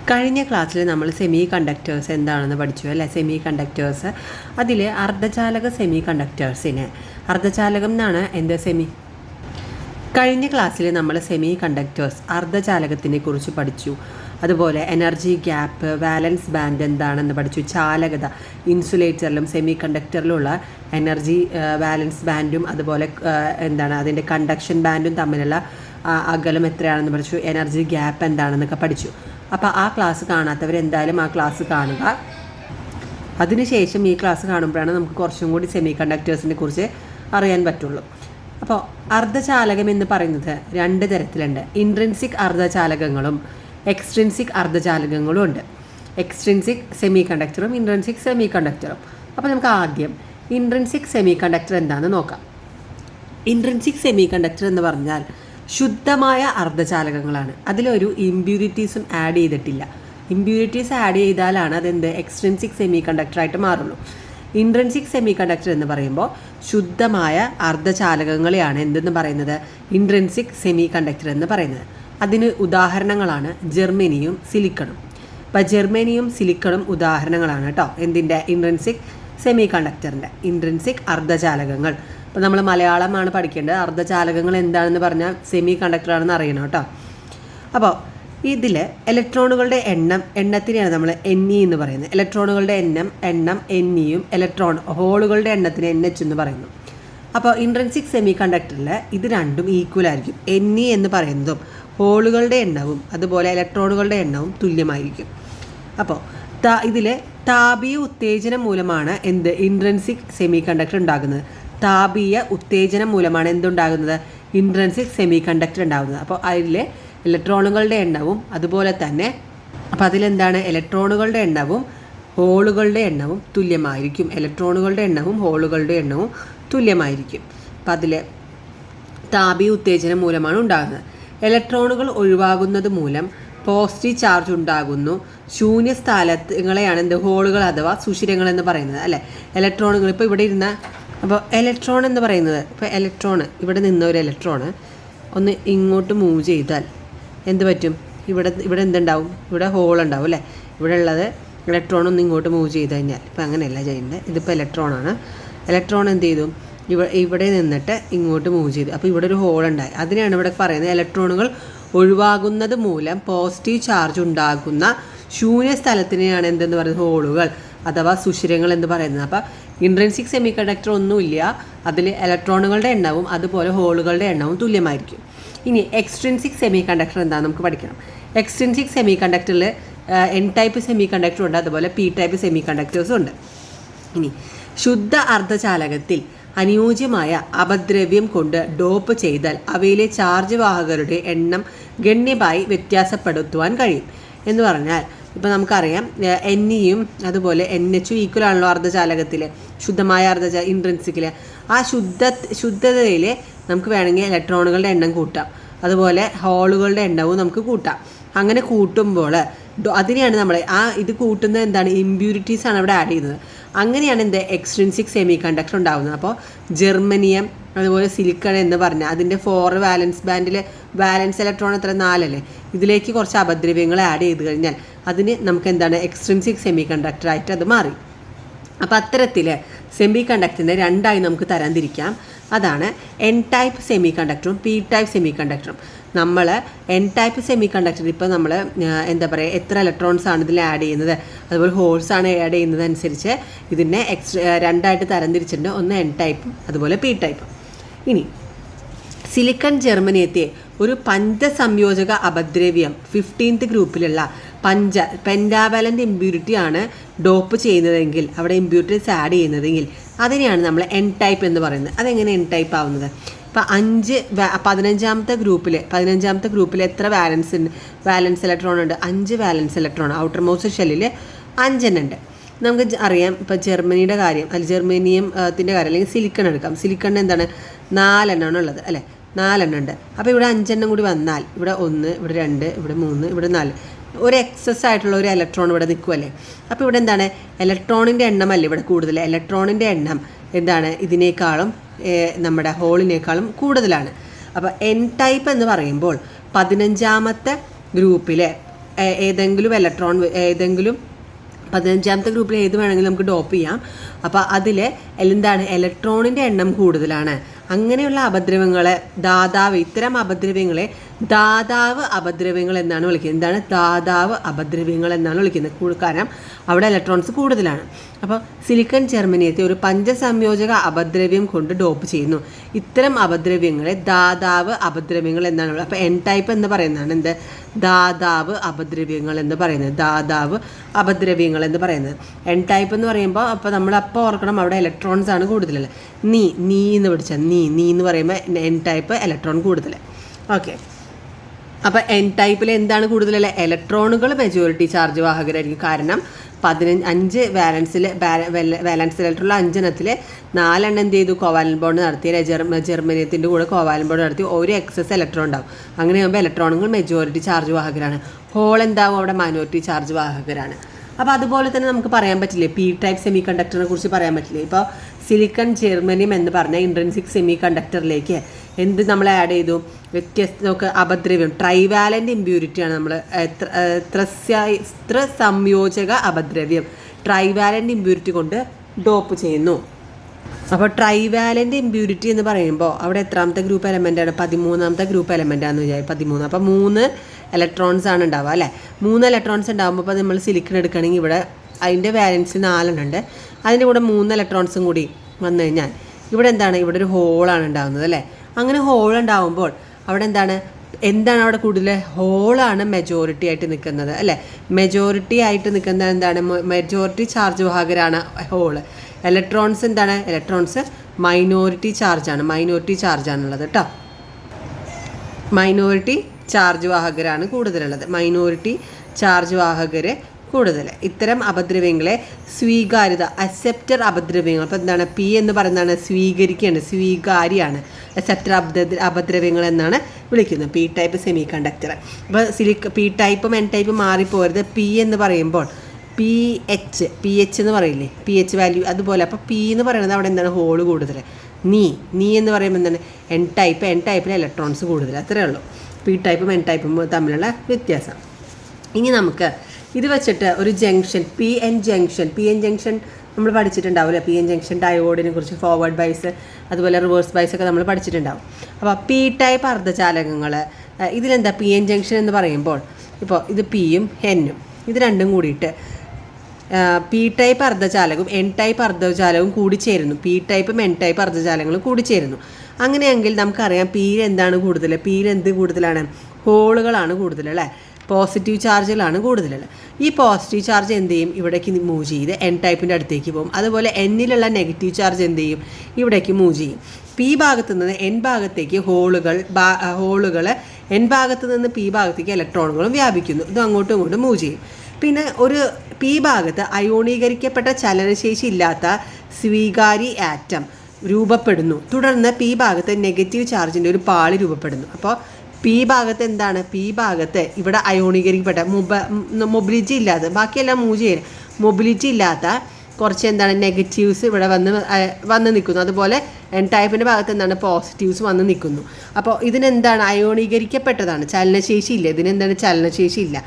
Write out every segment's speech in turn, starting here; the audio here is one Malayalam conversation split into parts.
കഴിഞ്ഞ ക്ലാസ്സിൽ നമ്മൾ സെമി കണ്ടക്ടേഴ്സ് എന്താണെന്ന് പഠിച്ചു അല്ലേ. സെമി കണ്ടക്ടേഴ്സ് അതിൽ അർദ്ധചാലക സെമി കണ്ടക്ടേഴ്സിന് അർദ്ധചാലകം എന്നാണ് കഴിഞ്ഞ ക്ലാസ്സിൽ നമ്മൾ സെമി കണ്ടക്ടേഴ്സ് അർദ്ധചാലകത്തിനെ കുറിച്ച് പഠിച്ചു. അതുപോലെ എനർജി ഗ്യാപ്പ്, വാലൻസ് ബാൻഡ് എന്താണെന്ന് പഠിച്ചു. ചാലകത, ഇൻസുലേറ്ററിലും സെമി കണ്ടക്ടറിലുള്ള എനർജി വാലൻസ് ബാൻഡും അതുപോലെ അതിൻ്റെ കണ്ടക്ഷൻ ബാൻഡും തമ്മിലുള്ള അകലം എത്രയാണെന്ന് പഠിച്ചു. എനർജി ഗ്യാപ്പ് എന്താണെന്നൊക്കെ പഠിച്ചു. അപ്പോൾ ആ ക്ലാസ് കാണാത്തവർ എന്തായാലും ആ ക്ലാസ് കാണുക. അതിനുശേഷം ഈ ക്ലാസ് കാണുമ്പോഴാണ് നമുക്ക് കുറച്ചും കൂടി സെമി കണ്ടക്ടേഴ്സിനെ കുറിച്ച് അറിയാൻ പറ്റുള്ളൂ. അപ്പോൾ അർദ്ധചാലകം എന്ന് പറയുന്നത് രണ്ട് തരത്തിലുണ്ട്. ഇൻട്രിൻസിക് അർദ്ധചാലകങ്ങളും എക്സ്ട്രിൻസിക് അർദ്ധചാലകങ്ങളും ഉണ്ട്. എക്സ്ട്രിൻസിക് സെമി കണ്ടക്ടറും ഇൻട്രിൻസിക് സെമി കണ്ടക്ടറും. അപ്പോൾ നമുക്ക് ആദ്യം ഇൻട്രിൻസിക് സെമി കണ്ടക്ടർ എന്താണെന്ന് നോക്കാം. ഇൻട്രിൻസിക് സെമി കണ്ടക്ടർ എന്ന് പറഞ്ഞാൽ ശുദ്ധമായ അർദ്ധചാലകങ്ങളാണ്. അതിലൊരു ഇമ്പ്യൂരിറ്റീസും ആഡ് ചെയ്തിട്ടില്ല. ഇമ്പ്യൂരിറ്റീസ് ആഡ് ചെയ്താലാണ് എക്സ്ട്രിൻസിക് സെമി കണ്ടക്ടറായിട്ട് മാറുള്ളൂ. ഇൻട്രിൻസിക് സെമി കണ്ടക്ടർ എന്ന് പറയുമ്പോൾ ശുദ്ധമായ അർദ്ധചാലകങ്ങളെയാണ് എന്തെന്ന് പറയുന്നത്, ഇൻട്രിൻസിക് സെമി കണ്ടക്ടർ എന്ന് പറയുന്നത്. അതിന് ഉദാഹരണങ്ങളാണ് ജെർമനിയും സിലിക്കണും. അപ്പോൾ ജെർമനിയും സിലിക്കണും ഉദാഹരണങ്ങളാണ് കേട്ടോ എന്തിൻ്റെ, ഇൻട്രിൻസിക് സെമി കണ്ടക്ടറിൻ്റെ. ഇൻട്രിൻസിക് അർദ്ധചാലകങ്ങൾ. അപ്പോൾ നമ്മൾ മലയാളമാണ് പഠിക്കേണ്ടത്. അർദ്ധചാലകങ്ങൾ എന്താണെന്ന് പറഞ്ഞാൽ സെമി കണ്ടക്ടറാണെന്ന് അറിയണം കേട്ടോ. അപ്പോൾ ഇതിൽ ഇലക്ട്രോണുകളുടെ എണ്ണത്തിനെയാണ് നമ്മൾ NE എന്ന് പറയുന്നത്. ഇലക്ട്രോണുകളുടെ എണ്ണം NEയും ഹോളുകളുടെ എണ്ണത്തിന് NH എന്ന് പറയുന്നു. അപ്പോൾ ഇൻട്രിൻസിക് സെമി കണ്ടക്ടറിൽ ഇത് രണ്ടും ഈക്വൽ ആയിരിക്കും. NE എന്ന് പറയുന്നതും ഹോളുകളുടെ എണ്ണവും അതുപോലെ ഇലക്ട്രോണുകളുടെ എണ്ണവും തുല്യമായിരിക്കും. അപ്പോൾ ഇതിൽ താപീയ ഉത്തേജനം മൂലമാണ് ഇൻട്രിൻസിക് സെമി കണ്ടക്ടർ ഉണ്ടാകുന്നത്. താപീയ ഉത്തേജനം മൂലമാണ് എന്തുണ്ടാകുന്നത്, ഇൻട്രിൻസിക് സെമി കണ്ടക്ടർ ഉണ്ടാകുന്നത്. അപ്പോൾ അതിൽ ഇലക്ട്രോണുകളുടെ എണ്ണവും അതുപോലെ തന്നെ ഇലക്ട്രോണുകളുടെ എണ്ണവും ഹോളുകളുടെ എണ്ണവും തുല്യമായിരിക്കും. ഇലക്ട്രോണുകളുടെ എണ്ണവും ഹോളുകളുടെ എണ്ണവും തുല്യമായിരിക്കും. അപ്പോൾ അതിൽ താപീയ ഉത്തേജനം മൂലമാണ് ഉണ്ടാകുന്നത്. ഇലക്ട്രോണുകൾ ഒഴിവാകുന്നത് മൂലം പോസിറ്റീവ് ചാർജ് ഉണ്ടാകുന്നു. ശൂന്യ സ്ഥലങ്ങളെയാണ് ഹോളുകൾ അഥവാ സുഷിരങ്ങൾ എന്ന് പറയുന്നത് അല്ലേ. ഇലക്ട്രോണുകൾ ഇപ്പോൾ ഇവിടെ ഇരുന്ന ഇലക്ട്രോൺ എന്ന് പറയുന്നത്, ഇപ്പോൾ ഇവിടെ നിന്ന ഒരു ഇലക്ട്രോണ് ഒന്ന് ഇങ്ങോട്ട് മൂവ് ചെയ്താൽ എന്ത് പറ്റും, ഇവിടെ എന്തുണ്ടാവും, ഇവിടെ ഹോൾ ഉണ്ടാവും അല്ലേ. ഇവിടെ ഉള്ളത് ഇലക്ട്രോൺ ഒന്ന് ഇങ്ങോട്ട് മൂവ് ചെയ്ത് കഴിഞ്ഞാൽ, ഇപ്പോൾ അങ്ങനെയല്ല ചെയ്യേണ്ടത്. ഇതിപ്പോൾ ഇലക്ട്രോണാണ്. ഇലക്ട്രോൺ എന്ത് ചെയ്തു, ഇവിടെ നിന്നിട്ട് ഇങ്ങോട്ട് മൂവ് ചെയ്തു. അപ്പോൾ ഇവിടെ ഒരു ഹോൾ ഉണ്ടായി. അതിനെയാണ് ഇവിടെ പറയുന്നത് ഇലക്ട്രോണുകൾ ഒഴിവാകുന്നത് മൂലം പോസിറ്റീവ് ചാർജ് ഉണ്ടാകുന്ന ശൂന്യ സ്ഥലത്തിനെയാണ് എന്തെന്ന് പറയുന്നത് ഹോളുകൾ അഥവാ സുഷിരങ്ങൾ എന്ന് പറയുന്നത്. അപ്പോൾ ഇൻട്രിൻസിക് സെമി കണ്ടക്ടർ ഒന്നുമില്ല, അതിൽ ഇലക്ട്രോണുകളുടെ എണ്ണവും അതുപോലെ ഹോളുകളുടെ എണ്ണവും തുല്യമായിരിക്കും. ഇനി എക്സ്ട്രിൻസിക് സെമി കണ്ടക്ടർ എന്താണെന്ന് നമുക്ക് പഠിക്കണം. എക്സ്ട്രിൻസിക് സെമി കണ്ടക്ടറിൽ N ടൈപ്പ് സെമി കണ്ടക്ടർ ഉണ്ട്, അതുപോലെ P ടൈപ്പ് സെമി കണ്ടക്ടേഴ്സും ഉണ്ട്. ഇനി ശുദ്ധ അർദ്ധചാലകത്തിൽ അനുയോജ്യമായ അപദ്രവ്യം കൊണ്ട് ഡോപ്പ് ചെയ്താൽ അവയിലെ ചാർജ് വാഹകരുടെ എണ്ണം ഗണ്യമായി വ്യത്യാസപ്പെടുത്തുവാൻ കഴിയും. എന്ന് പറഞ്ഞാൽ ഇപ്പോൾ നമുക്കറിയാം NEയും അതുപോലെ NHും ഈക്വൽ ആണല്ലോ അർദ്ധചാലകത്തിൽ, ശുദ്ധമായ ഇൻട്രിൻസിക്കിൽ. ആ ശുദ്ധതയിൽ നമുക്ക് വേണമെങ്കിൽ ഇലക്ട്രോണുകളുടെ എണ്ണം കൂട്ടാം, അതുപോലെ ഹോളുകളുടെ എണ്ണവും നമുക്ക് കൂട്ടാം. അങ്ങനെ കൂട്ടുമ്പോൾ അതിനെയാണ് നമ്മൾ ഇത് കൂട്ടുന്നത് എന്താണ്, ഇമ്പ്യൂരിറ്റീസ് ആണ് അവിടെ ആഡ് ചെയ്യുന്നത്. അങ്ങനെയാണ് എക്സ്ട്രിൻസിക് സെമി കണ്ടക്ടർ ഉണ്ടാകുന്നത്. അപ്പോൾ ജെർമനിയം അതുപോലെ സിലിക്കൺ എന്ന് പറഞ്ഞാൽ അതിൻ്റെ 4 വാലൻസ് ബാൻഡിൽ വാലൻസ് ഇലക്ട്രോൺ എത്ര 4 അല്ലേ. ഇതിലേക്ക് കുറച്ച് അപദ്രവ്യങ്ങൾ ആഡ് ചെയ്ത് കഴിഞ്ഞാൽ അതിന് നമുക്ക് എക്സ്ട്രിൻസിക് സെമി കണ്ടക്ടറായിട്ട് അത് മാറി. അപ്പോൾ അത്തരത്തിൽ സെമി കണ്ടക്ടറിനെ രണ്ടായി നമുക്ക് തരംതിരിക്കാം. അതാണ് N ടൈപ്പ് സെമി കണ്ടക്ടറും P ടൈപ്പ് സെമി കണ്ടക്ടറും. നമ്മൾ N ടൈപ്പ് സെമി കണ്ടക്ടർ ഇപ്പോൾ നമ്മൾ എത്ര ഇലക്ട്രോൺസ് ആണ് ഇതിൽ ആഡ് ചെയ്യുന്നത്, അതുപോലെ ഹോൾസ് ആണ് ആഡ് ചെയ്യുന്നത് അനുസരിച്ച് ഇതിനെ രണ്ടായിട്ട് തരംതിരിച്ചിട്ടുണ്ട്. ഒന്ന് N ടൈപ്പും അതുപോലെ P ടൈപ്പും. ഇനി സിലിക്കൺ ജെർമനിയത്തെ ഒരു പഞ്ചസംയോജക അപദ്രവ്യം 15th ഗ്രൂപ്പിലുള്ള പെൻറ്റാവാലൻ്റ് ഇമ്പ്യൂരിറ്റി ആണ് ഡോപ്പ് ചെയ്യുന്നതെങ്കിൽ, അവിടെ ഇമ്പ്യൂരിറ്റീസ് ആഡ് ചെയ്യുന്നതെങ്കിൽ അതിനെയാണ് നമ്മൾ N ടൈപ്പ് എന്ന് പറയുന്നത്. അതെങ്ങനെ N ടൈപ്പ് ആവുന്നത്, ഇപ്പോൾ 15ാമത്തെ ഗ്രൂപ്പിൽ എത്ര വാലൻസ് ഇലക്ട്രോൺ ഉണ്ട്, 5 വാലൻസ് ഇലക്ട്രോൺ. ഔട്ടർ മോസ്റ്റ് ഷെല്ലിൽ 5 ഉണ്ട്. നമുക്ക് അറിയാം ഇപ്പോൾ ജെർമനിയുടെ കാര്യം, ജെർമേനിയത്തിൻ്റെ കാര്യം അല്ലെങ്കിൽ സിലിക്കൺ എടുക്കാം. സിലിക്കണിന് എന്താണ് 4 എണ്ണമാണ് ഉള്ളത് അല്ലേ, 4 എണ്ണം ഉണ്ട്. അപ്പോൾ ഇവിടെ 5 എണ്ണം കൂടി വന്നാൽ ഇവിടെ 1, ഇവിടെ 2, ഇവിടെ 3, ഇവിടെ 4, ഒരു എക്സസ് ആയിട്ടുള്ള ഒരു ഇലക്ട്രോൺ ഇവിടെ നിൽക്കുമല്ലേ. അപ്പോൾ ഇവിടെ ഇലക്ട്രോണിൻ്റെ എണ്ണമല്ല ഇവിടെ കൂടുതൽ, ഇലക്ട്രോണിൻ്റെ എണ്ണം ഇതിനേക്കാളും നമ്മുടെ ഹോളിനേക്കാളും കൂടുതലാണ്. അപ്പോൾ N ടൈപ്പ് എന്ന് പറയുമ്പോൾ 15ാമത്തെ ഗ്രൂപ്പിലെ ഏതെങ്കിലും 15ാമത്തെ ഗ്രൂപ്പിൽ ഏത് വേണമെങ്കിലും നമുക്ക് ഡോപ്പ് ചെയ്യാം. അപ്പോൾ അതിൽ എന്താണ് ഇലക്ട്രോണിൻ്റെ എണ്ണം കൂടുതലാണ്. അങ്ങനെയുള്ള അപദ്രവ്യങ്ങളെ ഇത്തരം അപദ്രവ്യങ്ങളെ ദാതാവ് അപദ്രവ്യങ്ങൾ എന്നാണ് വിളിക്കുന്നത്. എന്താണ് ദാതാവ് അപദ്രവ്യങ്ങൾ എന്നാണ് വിളിക്കുന്നത്, കാരണം അവിടെ ഇലക്ട്രോൺസ് കൂടുതലാണ്. അപ്പോൾ സിലിക്കൺ ജെർമനിയത്തെ ഒരു പഞ്ചസംയോജക അപദ്രവ്യം കൊണ്ട് ഡോപ്പ് ചെയ്യുന്നു. ഇത്തരം അപദ്രവ്യങ്ങളെ ദാതാവ് അപദ്രവ്യങ്ങൾ എന്നാണ് വിളിക്കുന്നത്. അപ്പോൾ എൻ ടൈപ്പ് എന്ന് പറയുന്നതാണ് എന്ത് ദാതാവ് അപദ്രവ്യങ്ങൾ എന്ന് പറയുന്നത്. എൻ ടൈപ്പ് എന്ന് പറയുമ്പോൾ അപ്പോൾ നമ്മളപ്പോൾ ഓർക്കണം അവിടെ ഇലക്ട്രോൺസ് ആണ് കൂടുതലല്ലേ. നീ എന്ന് പഠിച്ചാൽ നീ എന്ന് പറയുമ്പോൾ എൻ ടൈപ്പ് ഇലക്ട്രോൺ കൂടുതൽ. ഓക്കെ, അപ്പോൾ എൻ ടൈപ്പിൽ എന്താണ് കൂടുതലല്ലേ ഇലക്ട്രോണുകൾ മെജോറിറ്റി ചാർജ് വാഹകരായിരിക്കും. കാരണം 5 വാലൻസ് ഇലക്ട്രോണുള്ള 5 4 എന്ത് ചെയ്തു കോവാലന്റ് ബോണ്ട് നടത്തിയ ജെർമനിയത്തിൻ്റെ കൂടെ കോവാലന്റ് ബോണ്ട് നടത്തി ഒരു എക്സസ് ഇലക്ട്രോൺ ഉണ്ടാവും. അങ്ങനെയാകുമ്പോൾ ഇലക്ട്രോണുകൾ മെജോറിറ്റി ചാർജ് വാഹകരാണ്. ഹോൾ എന്താവും അവിടെ മൈനോറിറ്റി ചാർജ് വാഹകരാണ്. അപ്പോൾ അതുപോലെ തന്നെ നമുക്ക് പറയാൻ പറ്റില്ലേ പി ടൈപ്പ് സെമി കണ്ടക്ടറിനെ കുറിച്ച് പറയാൻ പറ്റില്ലേ. ഇപ്പോൾ സിലിക്കൺ ജെർമനിയം എന്ന് പറഞ്ഞ ഇൻട്രിൻസിക് സെമി കണ്ടക്ടറിലേക്ക് നമ്മൾ ആഡ് ചെയ്തു വ്യത്യസ്ത അപദ്രവ്യം ട്രൈവാലൻ്റ് ഇമ്പ്യൂരിറ്റിയാണ് നമ്മൾ സംയോജക അപദ്രവ്യം ട്രൈവാലൻ്റ് ഇമ്പ്യൂരിറ്റി കൊണ്ട് ഡോപ്പ് ചെയ്യുന്നു. അപ്പോൾ ട്രൈവാലൻ്റ് ഇമ്പ്യൂരിറ്റി എന്ന് പറയുമ്പോൾ അവിടെ എത്രാമത്തെ ഗ്രൂപ്പ് എലമെൻ്റാണ് 13ാമത്തെ ഗ്രൂപ്പ് എലമെൻ്റാണെന്ന് വിചാരിക്കും 13. അപ്പോൾ 3 ഇലക്ട്രോൺസ് ആണ് ഉണ്ടാവുക അല്ലേ. 3 ഇലക്ട്രോൺസ് ഉണ്ടാകുമ്പോൾ ഇപ്പോൾ നമ്മൾ സിലിക്കൺ എടുക്കുകയാണെങ്കിൽ ഇവിടെ അതിൻ്റെ വാലൻസ് 4 ഉണ്ട്. അതിൻ്റെ കൂടെ 3 ഇലക്ട്രോൺസും കൂടി വന്നു കഴിഞ്ഞാൽ ഇവിടെ എന്താണ് ഇവിടെ ഒരു ഹോളാണ് ഉണ്ടാകുന്നത് അല്ലേ. അങ്ങനെ ഹോൾ ഉണ്ടാകുമ്പോൾ അവിടെ എന്താണ് അവിടെ കൂടുതൽ ഹോളാണ് മെജോറിറ്റി ആയിട്ട് നിൽക്കുന്നത് അല്ലേ. മെജോറിറ്റി ആയിട്ട് നിൽക്കുന്നത് എന്താണ് മെജോറിറ്റി ചാർജ് വാഹകരാണ് ഹോള്. ഇലക്ട്രോൺസ് എന്താണ് ഇലക്ട്രോൺസ് മൈനോറിറ്റി ചാർജാണുള്ളത് കേട്ടോ. മൈനോറിറ്റി ചാർജ് വാഹകരാണ് കൂടുതലുള്ളത്. മൈനോറിറ്റി ചാർജ് വാഹകർ കൂടുതൽ. ഇത്തരം അപദ്രവ്യങ്ങളെ സ്വീകാര്യത അക്സെപ്റ്റർ അപദ്രവ്യങ്ങൾ. അപ്പോൾ എന്താണ് പി എന്ന് പറയുന്നതാണ് സ്വീകാര്യാണ്. അക്സെപ്റ്റർ അപദ്രവ്യങ്ങൾ എന്നാണ് വിളിക്കുന്നത് പി ടൈപ്പ് സെമി കണ്ടക്ടർ. അപ്പോൾ പി ടൈപ്പും എൻ ടൈപ്പും മാറിപ്പോരുത്. പി എന്ന് പറയുമ്പോൾ പി എച്ച് എന്ന് പറയില്ലേ പി എച്ച് വാല്യൂ അതുപോലെ. അപ്പോൾ പി എന്ന് പറയുന്നത് അവിടെ എന്താണ് ഹോള് കൂടുതൽ. നീ എന്ന് പറയുമ്പോൾ എന്താണ് എൻ ടൈപ്പിൽ ഇലക്ട്രോൺസ് കൂടുതൽ. അത്രയേ ഉള്ളൂ പി ടൈപ്പും എൻ ടൈപ്പും തമ്മിലുള്ള വ്യത്യാസം. ഇനി നമുക്ക് ഇത് വെച്ചിട്ട് ഒരു ജംഗ്ഷൻ പി എൻ ജംഗ്ഷൻ നമ്മൾ പഠിച്ചിട്ടുണ്ടാവില്ലേ. പി എൻ ജംഗ്ഷൻ ഡയോഡിനെ കുറിച്ച് ഫോർവേഡ് ബൈസ് അതുപോലെ റിവേഴ്സ് ബൈസ് ഒക്കെ നമ്മൾ പഠിച്ചിട്ടുണ്ടാവും. അപ്പോൾ പി ടൈപ്പ് അർദ്ധചാലകങ്ങൾ ഇതിലെന്താ പി എൻ ജംഗ്ഷൻ എന്ന് പറയുമ്പോൾ ഇപ്പോൾ ഇത് പിയും എന്നും ഇത് രണ്ടും കൂടിയിട്ട് പി ടൈപ്പ് അർദ്ധചാലകവും എൻ ടൈപ്പ് അർദ്ധചാലകവും കൂടിച്ചേരുന്നു. പി ടൈപ്പും എൻ ടൈപ്പ് അർദ്ധചാലകങ്ങളും കൂടിച്ചേരുന്നു. അങ്ങനെയെങ്കിൽ നമുക്കറിയാം പിയിൽ എന്താണ് കൂടുതൽ. പിയിൽ എന്ത് കൂടുതലാണ് ഹോളുകളാണ് കൂടുതൽ അല്ലേ. പോസിറ്റീവ് ചാർജുകളാണ് കൂടുതലുള്ളത്. ഈ പോസിറ്റീവ് ചാർജ് എന്ത് ചെയ്യും ഇവിടേക്ക് മൂവ് ചെയ്ത് എൻ ടൈപ്പിൻ്റെ അടുത്തേക്ക് പോകും. അതുപോലെ എന്നിലുള്ള നെഗറ്റീവ് ചാർജ് എന്ത് ചെയ്യും ഇവിടേക്ക് മൂവ് ചെയ്യും. പി ഭാഗത്തു നിന്ന് എൻ ഭാഗത്തേക്ക് ഹോളുകൾ എൻ ഭാഗത്തു നിന്ന് പി ഭാഗത്തേക്ക് ഇലക്ട്രോണുകളും വ്യാപിക്കുന്നു. ഇത് അങ്ങോട്ടും ഇങ്ങോട്ടും മൂവ് ചെയ്യും. പിന്നെ ഒരു പി ഭാഗത്ത് അയോണീകരിക്കപ്പെട്ട ചലനശേഷി ഇല്ലാത്ത സ്വീകാരി ആറ്റം രൂപപ്പെടുന്നു. തുടർന്ന് പി ഭാഗത്ത് നെഗറ്റീവ് ചാർജിൻ്റെ ഒരു പാളി രൂപപ്പെടുന്നു. അപ്പോൾ പി ഭാഗത്ത് എന്താണ് പി ഭാഗത്ത് ഇവിടെ അയോണീകരിക്കപ്പെട്ട മൊബിലിറ്റി ഇല്ലാത്ത ബാക്കിയെല്ലാം മൂവ് ചെയ്യും മൊബിലിറ്റി ഇല്ലാത്ത കുറച്ച് എന്താണ് നെഗറ്റീവ്സ് ഇവിടെ വന്ന് നിൽക്കുന്നു. അതുപോലെ എൻ ടൈപ്പിൻ്റെ ഭാഗത്ത് എന്താണ് പോസിറ്റീവ്സ് വന്ന് നിൽക്കുന്നു. അപ്പോൾ ഇതിനെന്താണ് അയോണീകരിക്കപ്പെട്ടതാണ് ചലനശേഷി ഇല്ല. ഇതിനെന്താണ് ചലനശേഷി ഇല്ല.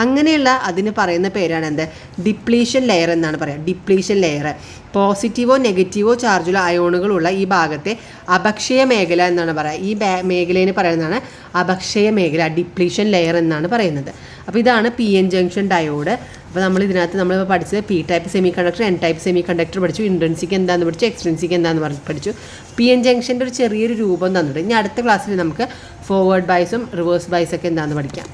അങ്ങനെയുള്ള അതിന് പറയുന്ന പേരാണ് എന്ത് ഡിപ്ലീഷൻ ലെയർ എന്നാണ് പറയുക. ഡിപ്ലീഷൻ ലെയർ പോസിറ്റീവോ നെഗറ്റീവോ ചാർജുള്ള അയോണുകളുള്ള ഈ ഭാഗത്തെ അപക്ഷയ മേഖല എന്നാണ് പറയുക. ഈ മേഖലയിൽ പറയുന്നതാണ് അപക്ഷയ മേഖല ഡിപ്ലീഷൻ ലെയർ എന്നാണ് പറയുന്നത്. അപ്പോൾ ഇതാണ് പി എൻ ജംഗ്ഷൻ ഡയോഡ്. അപ്പോൾ നമ്മൾ പഠിച്ചത് P type semi conductor N type semi conductor പഠിച്ചു. ഇൻട്രിൻസിക് എന്താണെന്ന് പഠിച്ചു, എക്സ്ട്രിൻസിക് എന്താണെന്ന് പഠിച്ചു. പി എൻ ജംഗ്ഷൻ്റെ ഒരു ചെറിയൊരു രൂപം തന്നിട്ടുണ്ട്. ഇനി അടുത്ത ക്ലാസ്സിൽ നമുക്ക് ഫോർവേഡ് ബൈസും റിവേഴ്സ് ബൈസൊക്കെ എന്താണെന്ന് പഠിക്കാം.